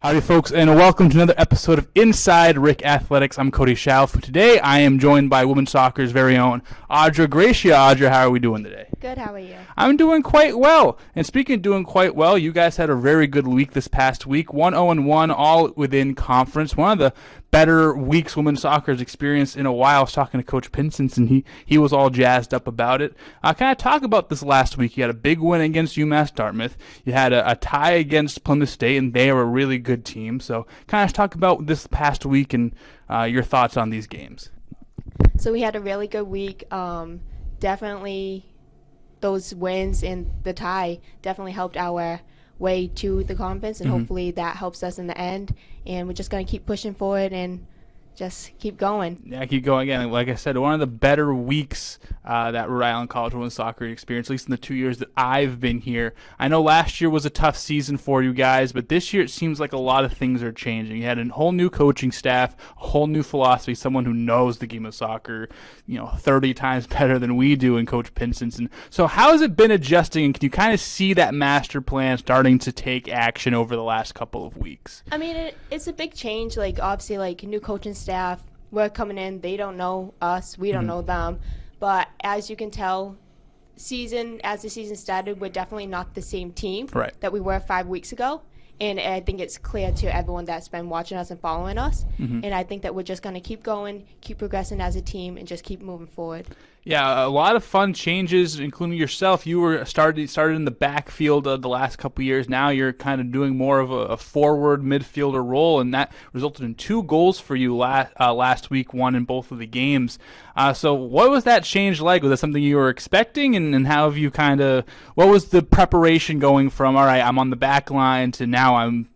Howdy, folks, and welcome to another episode of Inside RIC Athletics. I'm Cody Chalifoux. Today, I am joined by women's soccer's very own Audra Gracia. Audra, how are we doing today? Good, how are you? I'm doing quite well. And speaking of doing quite well, you guys had a very good week this past week. 1-0-1, all within conference. One of the better weeks women's soccer has experienced in a while. I was talking to Coach Pinsons, and he was all jazzed up about it. Kind of talk about this last week. You had a big win against UMass Dartmouth. You had a tie against Plymouth State, and they were a really good team. So kind of talk about this past week and your thoughts on these games. So we had a really good week. Definitely those wins and the tie definitely helped our way to the conference, and hopefully that helps us in the end. And we're just going to keep pushing forward and just keep going. Yeah, keep going again. Like I said, one of the better weeks that Rhode Island College women's soccer experienced, at least in the 2 years that I've been here. I know last year was a tough season for you guys, but this year it seems like a lot of things are changing. You had a whole new coaching staff, a whole new philosophy, someone who knows the game of soccer, 30 times better than we do in Coach Pinsons. And so how has it been adjusting, and can you kind of see that master plan starting to take action over the last couple of weeks? I mean, it's a big change. Like, obviously, like, new coaching staff, we're coming in, they don't know us, we don't know them. But as you can tell, as the season started, we're definitely not the same team that we were 5 weeks ago. And I think it's clear to everyone that's been watching us and following us. And I think that we're just going to keep going, keep progressing as a team, and just keep moving forward. Yeah, a lot of fun changes, including yourself. You were started in the backfield the last couple of years. Now you're kind of doing more of a forward midfielder role, and that resulted in 2 goals for you last week, one in both of the games. So what was that change like? Was that something you were expecting, and how have you what was the preparation going from, all right, I'm on the back line, to now I'm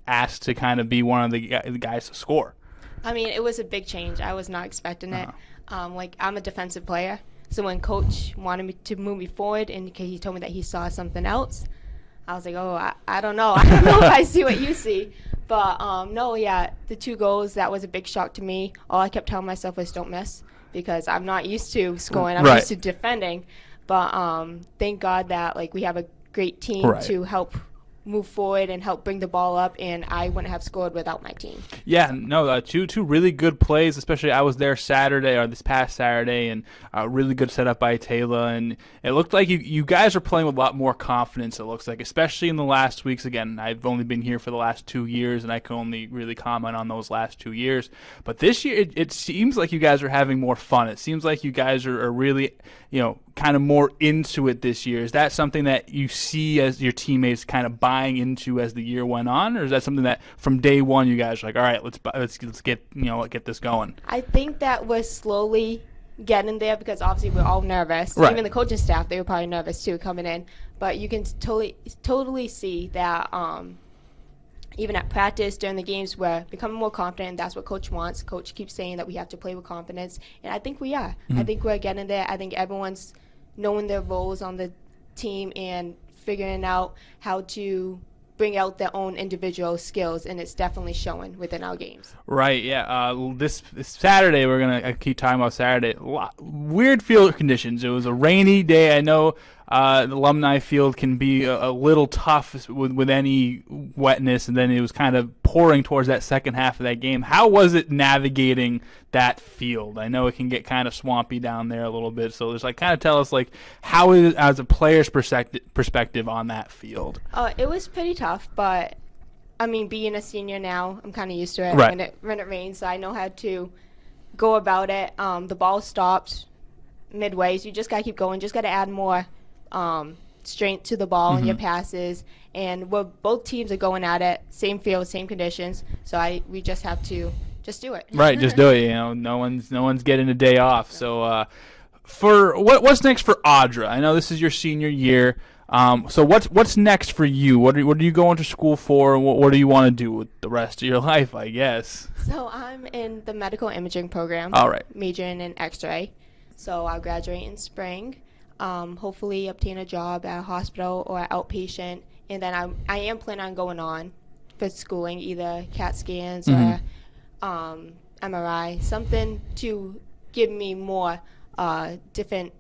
asked to kind of be one of the guys to score? I mean, it was a big change. I was not expecting it. I'm a defensive player, so when Coach wanted me to move me forward and he told me that he saw something else, I was like, I don't know. I don't know if I see what you see. But, the 2 goals, that was a big shock to me. All I kept telling myself was don't miss, because I'm not used to scoring. I'm used to defending. But thank God that we have a great team to help move forward and help bring the ball up, and I wouldn't have scored without my team. Yeah, no, two really good plays, especially I was there this past Saturday, and really good setup by Taylor, and it looked like you guys are playing with a lot more confidence, it looks like, especially in the last weeks. Again, I've only been here for the last 2 years, and I can only really comment on those last 2 years, but this year it seems like you guys are having more fun. It seems like you guys are really, kind of more into it this year. Is that something that you see as your teammates kind of buying into as the year went on, or is that something that from day one you guys are like, all right, let's get this going? I think that we're slowly getting there, because obviously we're all nervous. Even the coaching staff, they were probably nervous too coming in. But you can totally see that even at practice, during the games, we're becoming more confident, and that's what Coach wants. Coach keeps saying that we have to play with confidence, and I think we are. I think we're getting there. I think everyone's knowing their roles on the team and figuring out how to bring out their own individual skills, and it's definitely showing within our games. Right, yeah. This Saturday, we're going to keep talking about Saturday. Weird field conditions. It was a rainy day. I know the alumni field can be a little tough with any wetness, and then it was kind of pouring towards that second half of that game. How was it navigating that field? I know it can get kind of swampy down there a little bit, so just kind of tell us how is it as a player's perspective on that field? It was pretty tough, but I mean, being a senior now, I'm kind of used to it. When it rains, so I know how to go about it. The ball stopped midway, so you just got to keep going. Just got to add more strength to the ball in your passes, and both teams are going at it, same field, same conditions, so we just have to just do it. Right, just do it. No one's getting a day off. So for what's next for Audra? I know this is your senior year. So what's next for you? What are you going to school for, and what do you want to do with the rest of your life, I guess? So I'm in the medical imaging program. All right. Majoring in X-ray. So I'll graduate in spring. Hopefully obtain a job at a hospital or outpatient, and then I am planning on going on for schooling, either CAT scans or MRI, something to give me more different.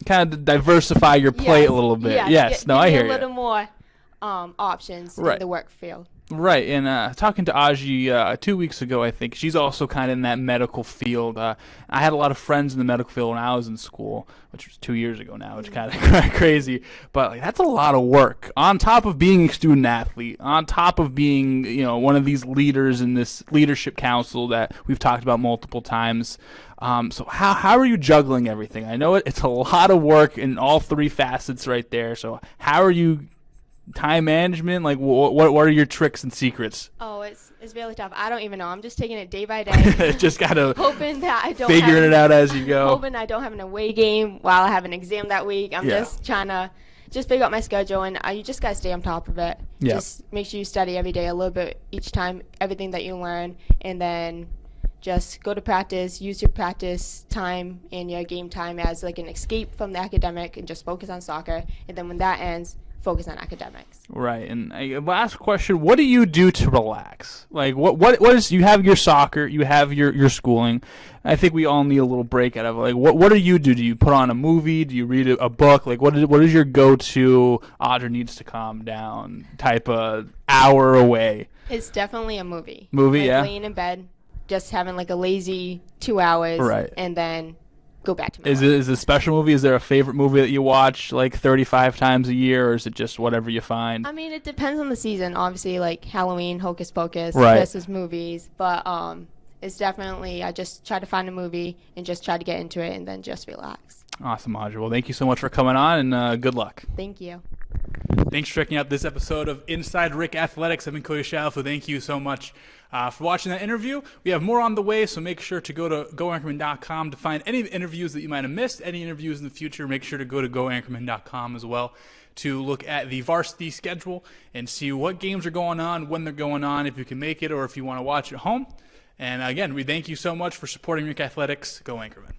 Kind of diversify your plate a little bit. Yes, I hear you. A little more options Right. in the work field. Right, and talking to Audra 2 weeks ago, I think she's also kind of in that medical field. I had a lot of friends in the medical field when I was in school, which was 2 years ago now, which is kind of crazy. But like, that's a lot of work on top of being a student athlete, on top of being one of these leaders in this leadership council that we've talked about multiple times. So how are you juggling everything? I know it's a lot of work in all three facets right there. So how are you? Time management, like what are your tricks and secrets? Oh, it's really tough. I don't even know. I'm just taking it day by day. Just gotta hoping that I don't figuring it out as you go. Hoping I don't have an away game while I have an exam that week. I'm just trying to figure out my schedule, and you just gotta stay on top of it. Yeah. Just make sure you study every day a little bit each time, everything that you learn, and then just go to practice, use your practice time and your game time as like an escape from the academic, and just focus on soccer. And then when that ends, focus on academics. Right. And last question, what do you do to relax? Like what is, you have your soccer, you have your schooling. I think we all need a little break out of it. Like what do you do? Do you put on a movie? Do you read a book? Like what is your go-to Audra needs to calm down type of hour away? It's definitely a movie. Movie, like yeah. Laying in bed, just having like a lazy 2 hours, right. And then go back to my Is it a special movie? Is there a favorite movie that you watch like 35 times a year, or is it just whatever you find? I mean, it depends on the season. Obviously, like Halloween, Hocus Pocus, right. Christmas movies. But it's definitely, I just try to find a movie and just try to get into it and then just relax. Awesome, Audra. Well, thank you so much for coming on, and good luck. Thank you. Thanks for checking out this episode of Inside RIC Athletics. I've been Cody Chalifoux. Thank you so much for watching that interview. We have more on the way, so make sure to go to goanchorman.com to find any interviews that you might have missed, any interviews in the future. Make sure to go to goanchorman.com as well to look at the varsity schedule and see what games are going on, when they're going on, if you can make it or if you want to watch at home. And again, we thank you so much for supporting RIC Athletics. Go Anchorman.